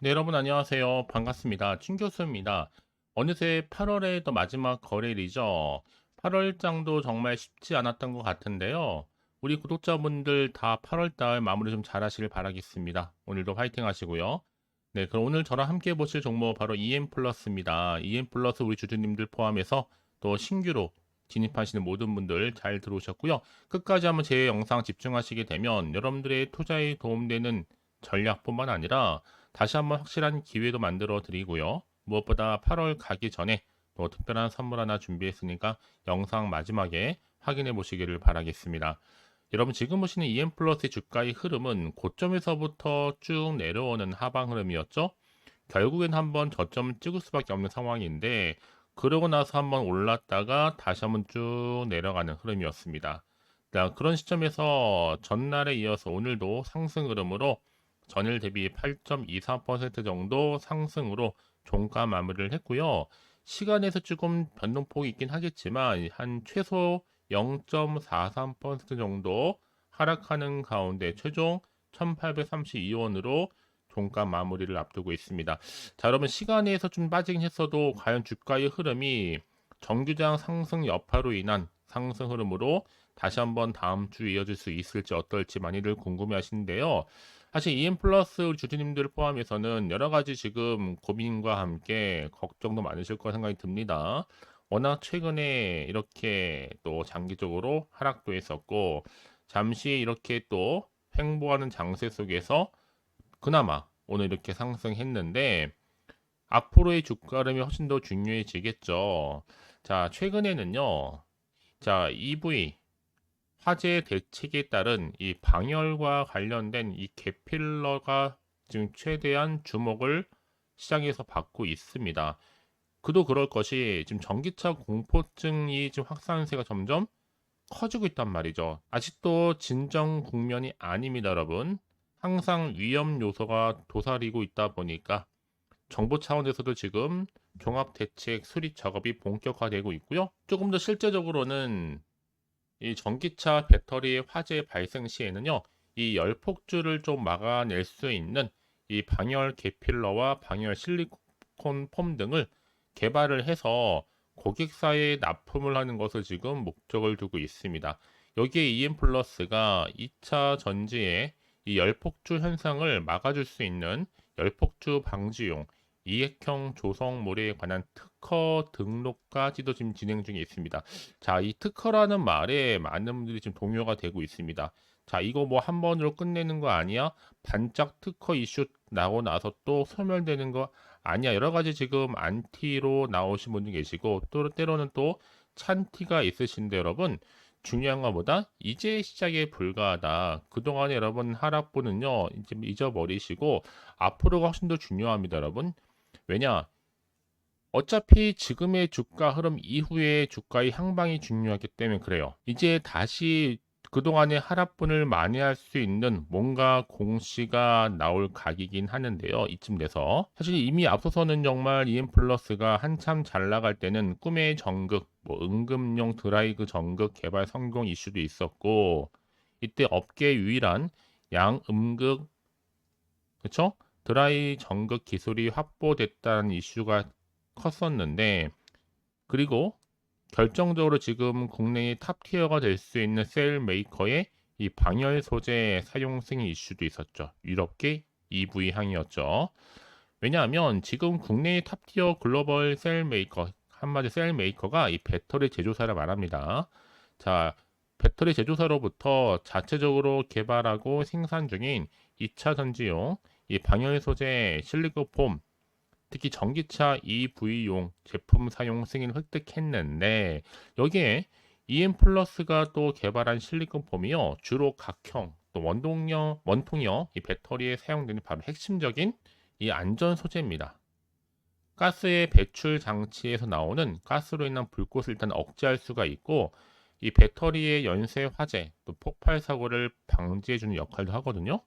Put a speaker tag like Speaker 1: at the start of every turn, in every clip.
Speaker 1: 네, 여러분 안녕하세요. 반갑습니다. 춘 교수입니다. 어느새 8월의 또 마지막 거래일이죠. 8월장도 정말 쉽지 않았던 것 같은데요. 우리 구독자분들 다 8월달 마무리 좀 잘 하시길 바라겠습니다. 오늘도 화이팅 하시고요. 네, 그럼 오늘 저랑 함께 보실 종목 바로 EM 플러스입니다. EM 플러스 우리 주주님들 포함해서 또 신규로 진입하시는 모든 분들 잘 들어오셨고요. 끝까지 한번 제 영상 집중하시게 되면 여러분들의 투자에 도움되는 전략뿐만 아니라 다시 한번 확실한 기회도 만들어 드리고요. 무엇보다 8월 가기 전에 또 특별한 선물 하나 준비했으니까 영상 마지막에 확인해 보시기를 바라겠습니다. 여러분 지금 보시는 EM 플러스의 주가의 흐름은 고점에서부터 쭉 내려오는 하방 흐름이었죠. 결국엔 한번 저점을 찍을 수밖에 없는 상황인데 그러고 나서 한번 올랐다가 다시 한번 쭉 내려가는 흐름이었습니다. 자, 그런 시점에서 전날에 이어서 오늘도 상승 흐름으로 전일 대비 8.24% 정도 상승으로 종가 마무리를 했고요. 시간에서 조금 변동폭이 있긴 하겠지만 한 최소 0.43% 정도 하락하는 가운데 최종 1832원으로 종가 마무리를 앞두고 있습니다. 자, 여러분 시간에서 좀 빠지긴 했어도 과연 주가의 흐름이 정규장 상승 여파로 인한 상승 흐름으로 다시 한번 다음 주 이어질 수 있을지 어떨지 많이들 궁금해 하시는데요. 사실 EM 플러스 우리 주주님들 포함해서는 여러 가지 지금 고민과 함께 걱정도 많으실 거라 생각이 듭니다. 워낙 최근에 이렇게 또 장기적으로 하락도 했었고, 잠시 이렇게 또 횡보하는 장세 속에서 그나마 오늘 이렇게 상승했는데, 앞으로의 주가 흐름이 훨씬 더 중요해지겠죠. 자, 최근에는요, 자, EV, 화재 대책에 따른 이 방열과 관련된 이 개필러가 지금 최대한 주목을 시장에서 받고 있습니다. 그도 그럴 것이 지금 전기차 공포증이 지금 확산세가 점점 커지고 있단 말이죠. 아직도 진정 국면이 아닙니다, 여러분. 항상 위험 요소가 도사리고 있다 보니까 정부 차원에서도 지금 종합 대책 수립 작업이 본격화되고 있고요. 조금 더 실제적으로는 이 전기차 배터리의 화재 발생 시에는요, 이 열폭주를 좀 막아낼 수 있는 이 방열 개필러와 방열 실리콘 폼 등을 개발을 해서 고객사에 납품을 하는 것을 지금 목적을 두고 있습니다. 여기에 EM 플러스가 2차 전지에 이 열폭주 현상을 막아줄 수 있는 열폭주 방지용 이액형 조성물에 관한 특허 등록까지도 지금 진행 중에 있습니다. 자, 이 특허라는 말에 많은 분들이 지금 동요가 되고 있습니다. 자, 이거 뭐 한 번으로 끝내는 거 아니야? 반짝 특허 이슈 나고 나서 또 소멸되는 거 아니야? 여러 가지 지금 안티로 나오신 분도 계시고 또 때로는 또 찬티가 있으신데 여러분 중요한 것보다 이제 시작에 불과하다. 그동안에 여러분 하락분은요 이제 잊어버리시고 앞으로가 훨씬 더 중요합니다, 여러분. 왜냐? 어차피 지금의 주가 흐름 이후의 주가의 향방이 중요하기 때문에 그래요. 이제 다시 그동안의 하락분을 만회할 수 있는 뭔가 공시가 나올 각이긴 하는데요. 이쯤 돼서. 사실 이미 앞서서는 정말 EM 플러스가 한참 잘 나갈 때는 꿈의 정극, 뭐 응급용 드라이브 정극 개발 성공 이슈도 있었고, 이때 업계 유일한 양음극, 그쵸? 드라이 정극 기술이 확보됐다는 이슈가 컸었는데 그리고 결정적으로 지금 국내의 탑티어가 될 수 있는 셀 메이커의 이 방열 소재 사용 승인 이슈도 있었죠. 유럽계 EV 향이었죠. 왜냐하면 지금 국내의 탑티어 글로벌 셀 메이커 한마디 셀 메이커가 이 배터리 제조사를 말합니다. 자, 배터리 제조사로부터 자체적으로 개발하고 생산 중인 2차 전지용 이 방열 소재 실리콘 폼 특히 전기차 EV용 제품 사용 승인을 획득했는데 여기에 EM 플러스가 또 개발한 실리콘 폼이요 주로 각형 또 원통형 이 배터리에 사용되는 바로 핵심적인 이 안전 소재입니다. 가스의 배출 장치에서 나오는 가스로 인한 불꽃을 일단 억제할 수가 있고 이 배터리의 연쇄 화재 또 폭발 사고를 방지해 주는 역할도 하거든요.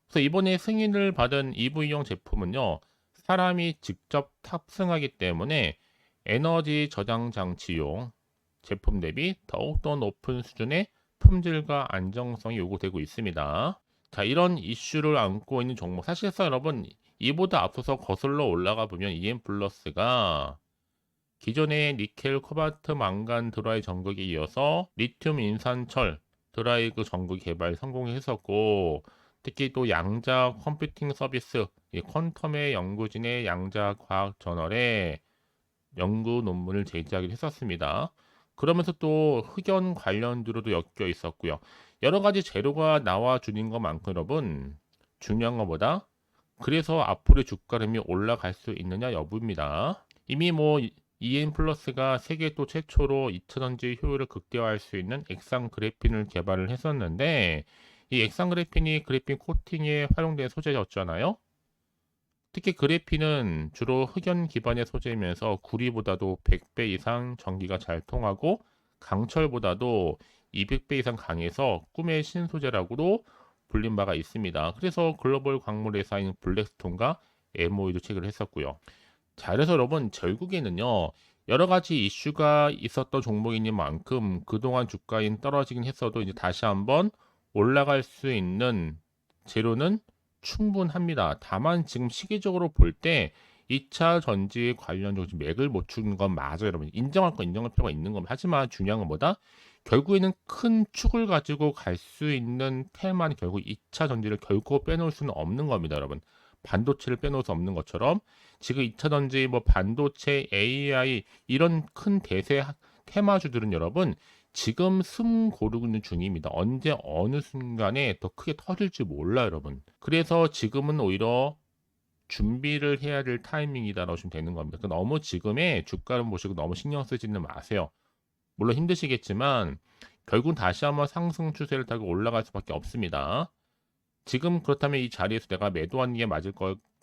Speaker 1: 그래서 이번에 승인을 받은 EV용 제품은요, 사람이 직접 탑승하기 때문에 에너지 저장 장치용 제품 대비 더욱더 높은 수준의 품질과 안정성이 요구되고 있습니다. 자, 이런 이슈를 안고 있는 종목. 사실상 여러분, 이보다 앞서서 거슬러 올라가 보면 EM 플러스가 기존의 니켈, 코발트, 망간 드라이 전극에 이어서 리튬 인산철 드라이그 전극 개발 성공했었고, 특히 또 양자 컴퓨팅 서비스 이 퀀텀의 연구진의 양자 과학 저널에 연구 논문을 제시하기도 했었습니다. 그러면서 또 흑연 관련주로도 엮여 있었고요. 여러 가지 재료가 나와 주는 것만큼 여러분 중요한 것보다 그래서 앞으로의 주가 흐름이 올라갈 수 있느냐 여부입니다. 이미 뭐 EN 플러스가 세계 또 최초로 2차전지 효율을 극대화할 수 있는 액상 그래핀을 개발을 했었는데 이 액상 그래핀이 그래핀 코팅에 활용된 소재였잖아요. 특히 그래핀은 주로 흑연 기반의 소재이면서 구리보다도 100배 이상 전기가 잘 통하고 강철보다도 200배 이상 강해서 꿈의 신소재라고도 불린 바가 있습니다. 그래서 글로벌 광물 회사인 블랙스톤과 MOU도 체결을 했었고요. 자, 그래서 여러분 결국에는요. 여러 가지 이슈가 있었던 종목인 만큼 그동안 주가인 떨어지긴 했어도 이제 다시 한번 올라갈 수 있는 재료는 충분합니다. 다만 지금 시기적으로 볼 때 2차 전지 관련적으로 맥을 못 추는 건 맞아요, 여러분. 인정할 건 인정할 필요가 있는 겁니다. 하지만 중요한 건 뭐다? 결국에는 큰 축을 가지고 갈 수 있는 테마는 결국 2차 전지를 결코 빼놓을 수는 없는 겁니다, 여러분. 반도체를 빼놓을 수 없는 것처럼 지금 2차 전지, 뭐 반도체, AI 이런 큰 대세 테마주들은 여러분 지금 숨 고르고 있는 중입니다. 언제 어느 순간에 더 크게 터질지 몰라요, 여러분. 그래서 지금은 오히려 준비를 해야 될 타이밍이다라고 보시면 되는 겁니다. 그러니까 너무 지금의 주가를 보시고 너무 신경 쓰지는 마세요. 물론 힘드시겠지만 결국은 다시 한번 상승 추세를 타고 올라갈 수밖에 없습니다. 지금 그렇다면 이 자리에서 내가 매도하는 게 맞을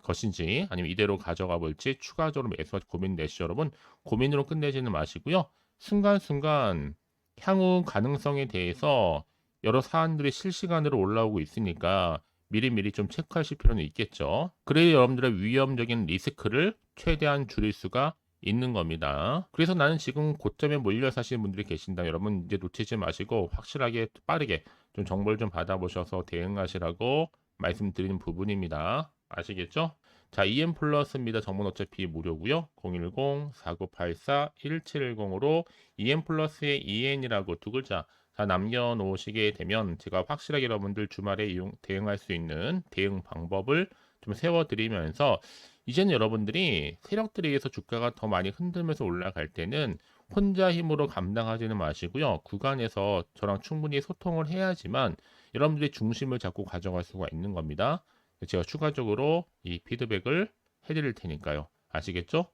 Speaker 1: 것인지 아니면 이대로 가져가 볼지 추가적으로 매수할 고민 내시죠, 여러분. 고민으로 끝내지는 마시고요. 순간순간 향후 가능성에 대해서 여러 사안들이 실시간으로 올라오고 있으니까 미리미리 좀 체크하실 필요는 있겠죠. 그래야 여러분들의 위험적인 리스크를 최대한 줄일 수가 있는 겁니다. 그래서 나는 지금 고점에 몰려 사시는 분들이 계신다. 여러분 이제 놓치지 마시고 확실하게 빠르게 좀 정보를 좀 받아보셔서 대응하시라고 말씀드리는 부분입니다. 아시겠죠? 자, EM 플러스입니다. 정보는 어차피 무료고요. 010-4984-1710으로 EM 플러스의 EN이라고 두 글자 다 남겨놓으시게 되면 제가 확실하게 여러분들 주말에 대응할 수 있는 대응 방법을 좀 세워드리면서 이제는 여러분들이 세력들에 의해서 주가가 더 많이 흔들면서 올라갈 때는 혼자 힘으로 감당하지는 마시고요. 구간에서 저랑 충분히 소통을 해야지만 여러분들이 중심을 잡고 가져갈 수가 있는 겁니다. 제가 추가적으로 이 피드백을 해드릴 테니까요. 아시겠죠?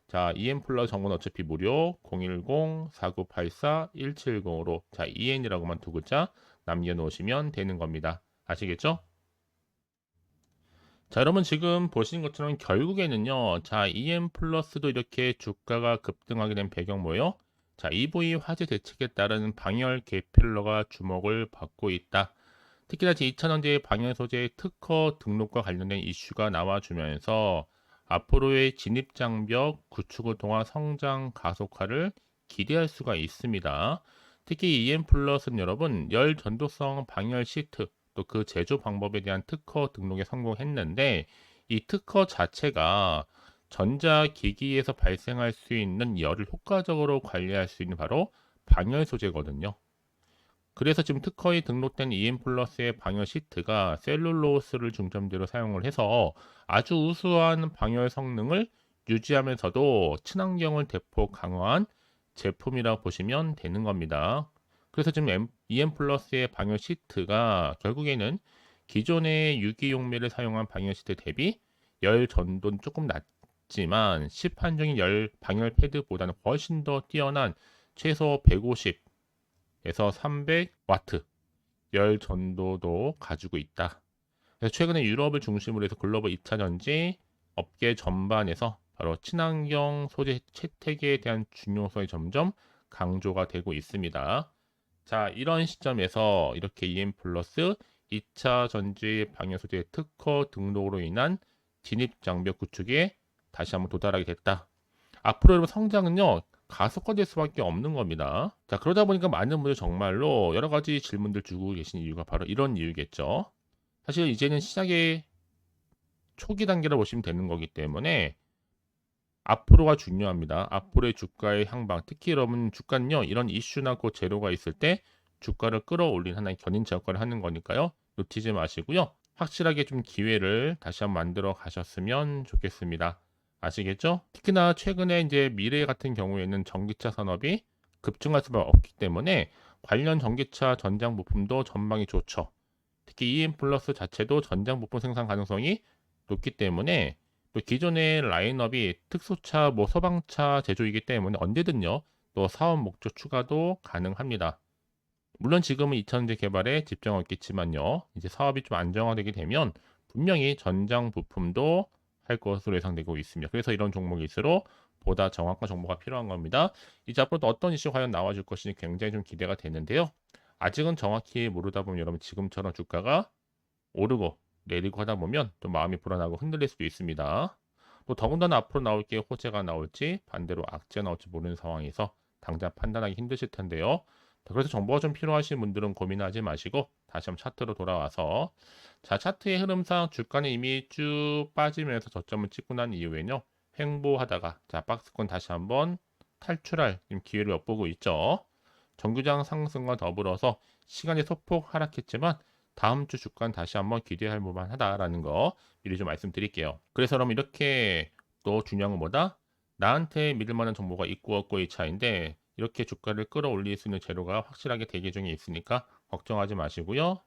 Speaker 1: 자, EN 플러스 정보는 어차피 무료 010-4984-1710으로 자, EN이라고만 두 글자 남겨놓으시면 되는 겁니다. 아시겠죠? 자, 여러분 지금 보시는 것처럼 결국에는요. 자, EM 플러스도 이렇게 주가가 급등하게 된 배경 뭐예요? 자, EV 화재 대책에 따른 방열 개필러가 주목을 받고 있다. 특히나 제2차전지 방열 소재 특허 등록과 관련된 이슈가 나와주면서 앞으로의 진입장벽 구축을 통한 성장 가속화를 기대할 수가 있습니다. 특히 EM 플러스는 여러분 열 전도성 방열 시트 또 그 제조 방법에 대한 특허 등록에 성공했는데 이 특허 자체가 전자기기에서 발생할 수 있는 열을 효과적으로 관리할 수 있는 바로 방열 소재거든요. 그래서 지금 특허에 등록된 EM 플러스의 방열 시트가 셀룰로스를 중점대로 사용을 해서 아주 우수한 방열 성능을 유지하면서도 친환경을 대폭 강화한 제품이라고 보시면 되는 겁니다. 그래서 지금 EM 플러스의 방열 시트가 결국에는 기존의 유기용매를 사용한 방열 시트 대비 열 전도는 조금 낮지만 시판적인 열 방열 패드보다는 훨씬 더 뛰어난 최소 150에서 300와트 열 전도도 가지고 있다. 그래서 최근에 유럽을 중심으로 해서 글로벌 2차 전지 업계 전반에서 바로 친환경 소재 채택에 대한 중요성이 점점 강조가 되고 있습니다. 자, 이런 시점에서 이렇게 EM 플러스 2차 전지 방열 소재 특허 등록으로 인한 진입 장벽 구축에 다시 한번 도달하게 됐다. 앞으로 여러분 성장은요 가속화될 수밖에 없는 겁니다. 자, 그러다 보니까 많은 분들 정말로 여러 가지 질문들 주고 계신 이유가 바로 이런 이유겠죠. 사실 이제는 시장에 초기 단계로 보시면 되는 거기 때문에 앞으로가 중요합니다. 앞으로의 주가의 향방, 특히 여러분 주가는요, 이런 이슈나 그 재료가 있을 때 주가를 끌어올린 하나의 견인차 역할을 하는 거니까요. 놓치지 마시고요. 확실하게 좀 기회를 다시 한번 만들어 가셨으면 좋겠습니다. 아시겠죠? 특히나 최근에 이제 미래 같은 경우에는 전기차 산업이 급증할 수밖에 없기 때문에 관련 전기차 전장 부품도 전망이 좋죠. 특히 EM 플러스 자체도 전장 부품 생산 가능성이 높기 때문에 또 기존의 라인업이 특수차, 뭐 소방차 제조이기 때문에 언제든요 또 사업 목조 추가도 가능합니다. 물론 지금은 2차전지 개발에 집중하고 있겠지만요. 이제 사업이 좀 안정화되게 되면 분명히 전장 부품도 할 것으로 예상되고 있습니다. 그래서 이런 종목일수록 보다 정확한 정보가 필요한 겁니다. 이제 앞으로 또 어떤 이슈가 과연 나와줄 것인지 굉장히 좀 기대가 되는데요. 아직은 정확히 모르다 보면 여러분 지금처럼 주가가 오르고 내리고 하다 보면 또 마음이 불안하고 흔들릴 수도 있습니다. 또 더군다나 앞으로 나올 게 호재가 나올지 반대로 악재가 나올지 모르는 상황에서 당장 판단하기 힘드실 텐데요. 그래서 정보가 좀 필요하신 분들은 고민하지 마시고 다시 한번 차트로 돌아와서 자 차트의 흐름상 주가는 이미 쭉 빠지면서 저점을 찍고 난 이후에는요. 횡보하다가 자 박스권 다시 한번 탈출할 기회를 엿보고 있죠. 정규장 상승과 더불어서 시간이 소폭 하락했지만 다음 주 주가는 다시 한번 기대할 만하다라는 거 미리 좀 말씀드릴게요. 그래서 그럼 이렇게 또 중요한 건 뭐다? 나한테 믿을 만한 정보가 있고 없고의 차이인데 이렇게 주가를 끌어올릴 수 있는 재료가 확실하게 대기 중에 있으니까 걱정하지 마시고요.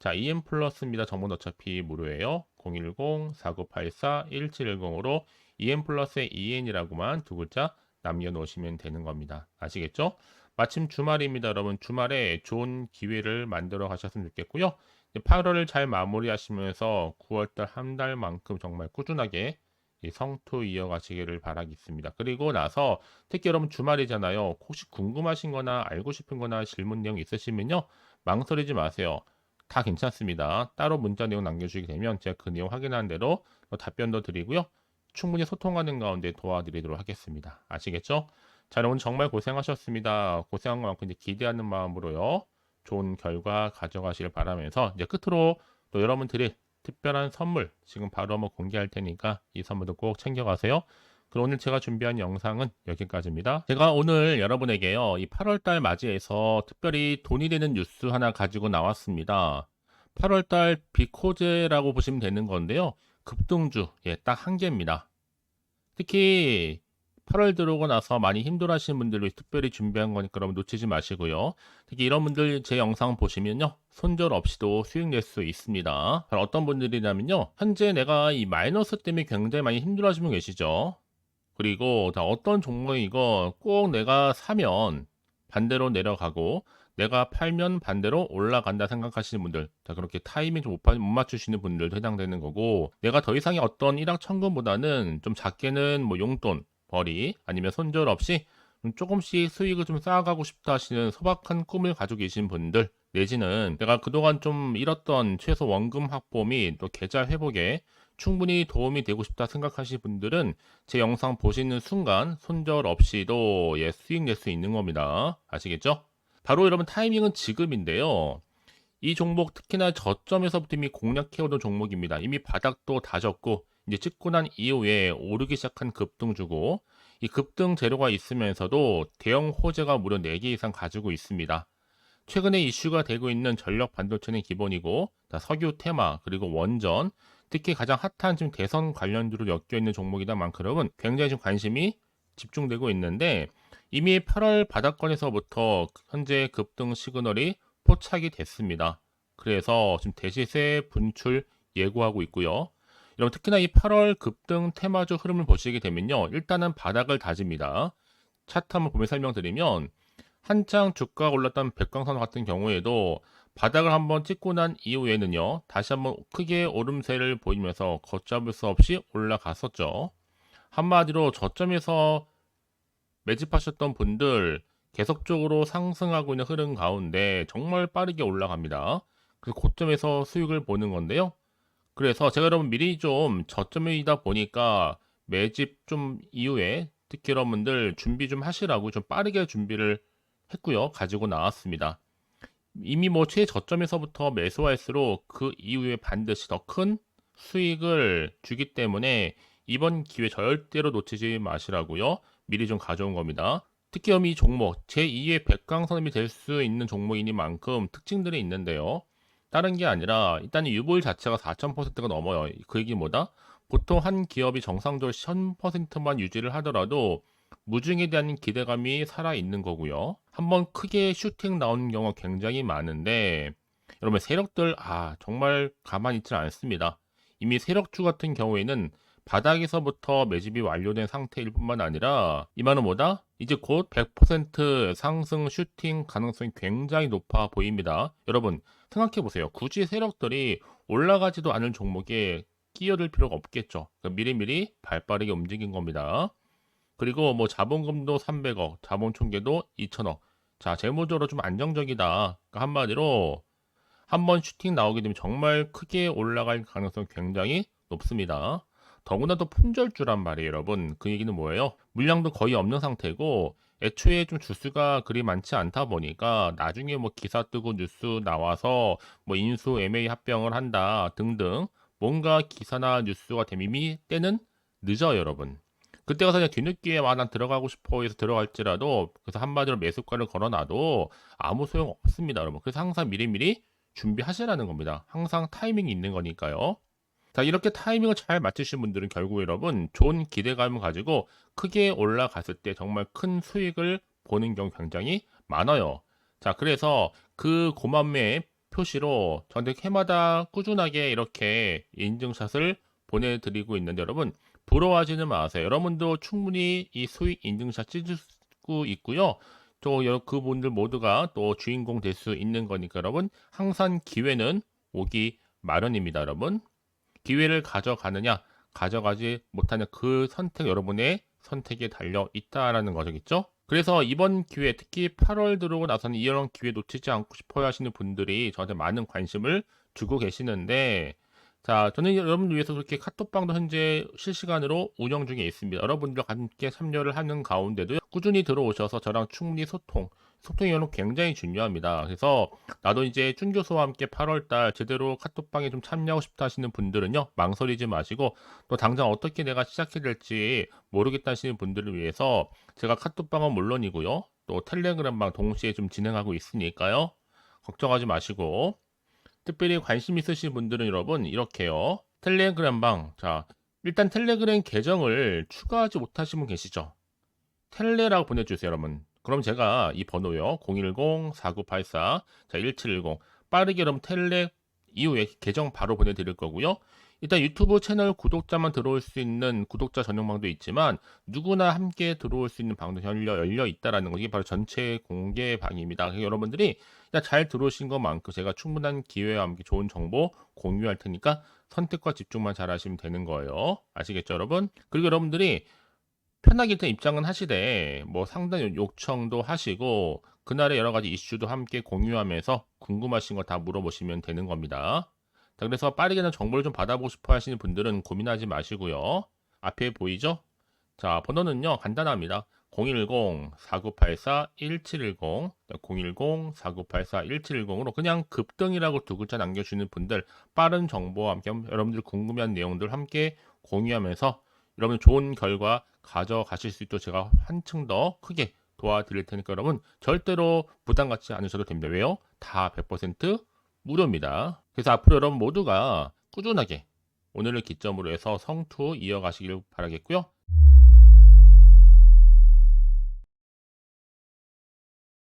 Speaker 1: 자, EM 플러스입니다. 정보는 어차피 무료예요. 010-4984-1710으로 EM 플러스의 EN이라고만 두 글자 남겨놓으시면 되는 겁니다. 아시겠죠? 마침 주말입니다. 여러분 주말에 좋은 기회를 만들어 가셨으면 좋겠고요. 8월을 잘 마무리하시면서 9월달 한 달만큼 정말 꾸준하게 이 성투 이어가시기를 바라겠습니다. 그리고 나서 특히 여러분 주말이잖아요. 혹시 궁금하신 거나 알고 싶은 거나 질문 내용 있으시면요. 망설이지 마세요. 다 괜찮습니다. 따로 문자 내용 남겨주시게 되면 제가 그 내용 확인한 대로 답변도 드리고요. 충분히 소통하는 가운데 도와드리도록 하겠습니다. 아시겠죠? 자, 여러분 정말 고생하셨습니다. 고생한 만큼 이제 기대하는 마음으로요. 좋은 결과 가져가시길 바라면서 이제 끝으로 또 여러분들이 특별한 선물 지금 바로 한번 공개할 테니까 이 선물도 꼭 챙겨가세요. 그럼 오늘 제가 준비한 영상은 여기까지입니다. 제가 오늘 여러분에게요. 이 8월달 맞이해서 특별히 돈이 되는 뉴스 하나 가지고 나왔습니다. 8월달 비코제라고 보시면 되는 건데요. 급등주 딱 한 개입니다. 특히 8월 들어오고 나서 많이 힘들어하시는 분들을 특별히 준비한 거니까 여러분 놓치지 마시고요. 특히 이런 분들 제 영상 보시면요. 손절 없이도 수익 낼 수 있습니다. 바로 어떤 분들이냐면요. 현재 내가 이 마이너스 때문에 굉장히 많이 힘들어하시는 분 계시죠. 그리고 다 어떤 종목이 이거 꼭 내가 사면 반대로 내려가고 내가 팔면 반대로 올라간다 생각하시는 분들, 자 그렇게 타이밍 좀 못 맞추시는 분들도 해당되는 거고, 내가 더 이상의 어떤 일확천금보다는 좀 작게는 뭐 용돈, 벌이 아니면 손절 없이 좀 조금씩 수익을 좀 쌓아가고 싶다 하시는 소박한 꿈을 가지고 계신 분들, 내지는 내가 그동안 좀 잃었던 최소 원금 확보 및 또 계좌 회복에 충분히 도움이 되고 싶다 생각하시는 분들은 제 영상 보시는 순간 손절 없이도 수익 낼 수 있는 겁니다. 아시겠죠? 바로 여러분 타이밍은 지금인데요. 이 종목 특히나 저점에서부터 이미 공략해오던 종목입니다. 이미 바닥도 다졌고 이제 찍고 난 이후에 오르기 시작한 급등주고 이 급등 재료가 있으면서도 대형 호재가 무려 4개 이상 가지고 있습니다. 최근에 이슈가 되고 있는 전력 반도체는 기본이고 석유 테마 그리고 원전 특히 가장 핫한 지금 대선 관련주로 엮여 있는 종목이다만큼은 굉장히 좀 관심이 집중되고 있는데 이미 8월 바닥권에서부터 현재 급등 시그널이 포착이 됐습니다. 그래서 지금 대시세 분출 예고하고 있고요. 여러분 특히나 이 8월 급등 테마주 흐름을 보시게 되면요. 일단은 바닥을 다집니다. 차트 한번 보면 설명드리면 한창 주가가 올랐던 백광선 같은 경우에도 바닥을 한번 찍고 난 이후에는요. 다시 한번 크게 오름세를 보이면서 걷잡을 수 없이 올라갔었죠. 한마디로 저점에서 매집하셨던 분들 계속적으로 상승하고 있는 흐름 가운데 정말 빠르게 올라갑니다. 그래서 고점에서 수익을 보는 건데요. 그래서 제가 여러분 미리 좀 저점이다 보니까 매집 좀 이후에 특히 여러분들 준비 좀 하시라고 좀 빠르게 준비를 했고요. 가지고 나왔습니다. 이미 뭐 최저점에서부터 매수할수록 그 이후에 반드시 더 큰 수익을 주기 때문에 이번 기회 절대로 놓치지 마시라고요. 미리 좀 가져온 겁니다. 특히 이 종목 제2의 백강선이 될 수 있는 종목이니만큼 특징들이 있는데요. 다른 게 아니라 일단 유보율 자체가 4,000%가 넘어요. 그 얘기 뭐다? 보통 한 기업이 정상적으로 1000%만 유지를 하더라도 무중에 대한 기대감이 살아 있는 거고요. 한번 크게 슈팅 나오는 경우가 굉장히 많은데 여러분 세력들 정말 가만히 있지 않습니다. 이미 세력주 같은 경우에는 바닥에서부터 매집이 완료된 상태일 뿐만 아니라 이 말은 뭐다? 이제 곧 100% 상승 슈팅 가능성이 굉장히 높아 보입니다. 여러분 생각해 보세요. 굳이 세력들이 올라가지도 않을 종목에 끼어들 필요가 없겠죠. 그러니까 미리미리 발빠르게 움직인 겁니다. 그리고 뭐 자본금도 300억, 자본 총계도 2천억. 자, 재무적으로 좀 안정적이다. 그러니까 한마디로 한번 슈팅 나오게 되면 정말 크게 올라갈 가능성이 굉장히 높습니다. 더구나도 품절주란 말이에요, 여러분. 그 얘기는 뭐예요? 물량도 거의 없는 상태고 애초에 좀 주수가 그리 많지 않다 보니까 나중에 뭐 기사 뜨고 뉴스 나와서 뭐 인수 MA 합병을 한다 등등 뭔가 기사나 뉴스가 되면 이미 때는 늦어요, 여러분. 그때 가서 그냥 뒤늦게 난 들어가고 싶어 해서 들어갈지라도 그래서 한마디로 매수가를 걸어놔도 아무 소용 없습니다, 여러분. 그래서 항상 미리미리 준비하시라는 겁니다. 항상 타이밍이 있는 거니까요. 자, 이렇게 타이밍을 잘 맞추신 분들은 결국 여러분 좋은 기대감을 가지고 크게 올라갔을 때 정말 큰 수익을 보는 경우 굉장히 많아요. 자, 그래서 그 고맘의 표시로 저한테 해마다 꾸준하게 이렇게 인증샷을 보내드리고 있는데 여러분 부러워하지는 마세요. 여러분도 충분히 이 수익 인증샷 찍을 수 있고요. 또 그분들 모두가 또 주인공 될 수 있는 거니까 여러분 항상 기회는 오기 마련입니다, 여러분. 기회를 가져가느냐, 가져가지 못하는 그 선택 여러분의 선택에 달려 있다라는 거겠죠? 그래서 이번 기회, 특히 8월 들어오고 나서는 이런 기회 놓치지 않고 싶어야 하시는 분들이 저한테 많은 관심을 주고 계시는데, 자, 저는 여러분들 위해서 그렇게 카톡방도 현재 실시간으로 운영 중에 있습니다. 여러분들과 함께 참여를 하는 가운데도 꾸준히 들어오셔서 저랑 충분히 소통이 여러분 굉장히 중요합니다. 그래서 나도 이제 준 교수와 함께 8월달 제대로 카톡방에 좀 참여하고 싶다 하시는 분들은요, 망설이지 마시고 또 당장 어떻게 내가 시작해야 될지 모르겠다 하시는 분들을 위해서 제가 카톡방은 물론이고요, 또 텔레그램방 동시에 좀 진행하고 있으니까요. 걱정하지 마시고 특별히 관심 있으신 분들은 여러분 이렇게요. 텔레그램방. 자, 일단 텔레그램 계정을 추가하지 못하신 분 계시죠? 텔레라고 보내주세요, 여러분. 그럼 제가 이 번호요. 010-4984, 자, 1710. 빠르게 여러분 텔레 이후에 계정 바로 보내드릴 거고요. 일단 유튜브 채널 구독자만 들어올 수 있는 구독자 전용방도 있지만 누구나 함께 들어올 수 있는 방도 열려 있다라는 거. 이게 바로 전체 공개 방입니다. 그래서 여러분들이 잘 들어오신 것만큼 제가 충분한 기회와 함께 좋은 정보 공유할 테니까 선택과 집중만 잘 하시면 되는 거예요. 아시겠죠, 여러분? 그리고 여러분들이 편하게 일단 입장은 하시되 뭐 상담 요청도 하시고 그날의 여러 가지 이슈도 함께 공유하면서 궁금하신 거 다 물어보시면 되는 겁니다. 자, 그래서 빠르게는 정보를 좀 받아보고 싶어 하시는 분들은 고민하지 마시고요. 앞에 보이죠? 자, 번호는요, 간단합니다. 010-4984-1710, 010-4984-1710으로 그냥 급등이라고 두 글자 남겨주는 분들, 빠른 정보와 함께 여러분들 궁금한 내용들 함께 공유하면서 여러분 좋은 결과 가져가실 수 있도록 제가 한층 더 크게 도와드릴 테니까 여러분 절대로 부담 갖지 않으셔도 됩니다. 왜요? 다 100% 무료입니다. 그래서 앞으로 여러분 모두가 꾸준하게 오늘을 기점으로 해서 성투 이어가시길 바라겠고요.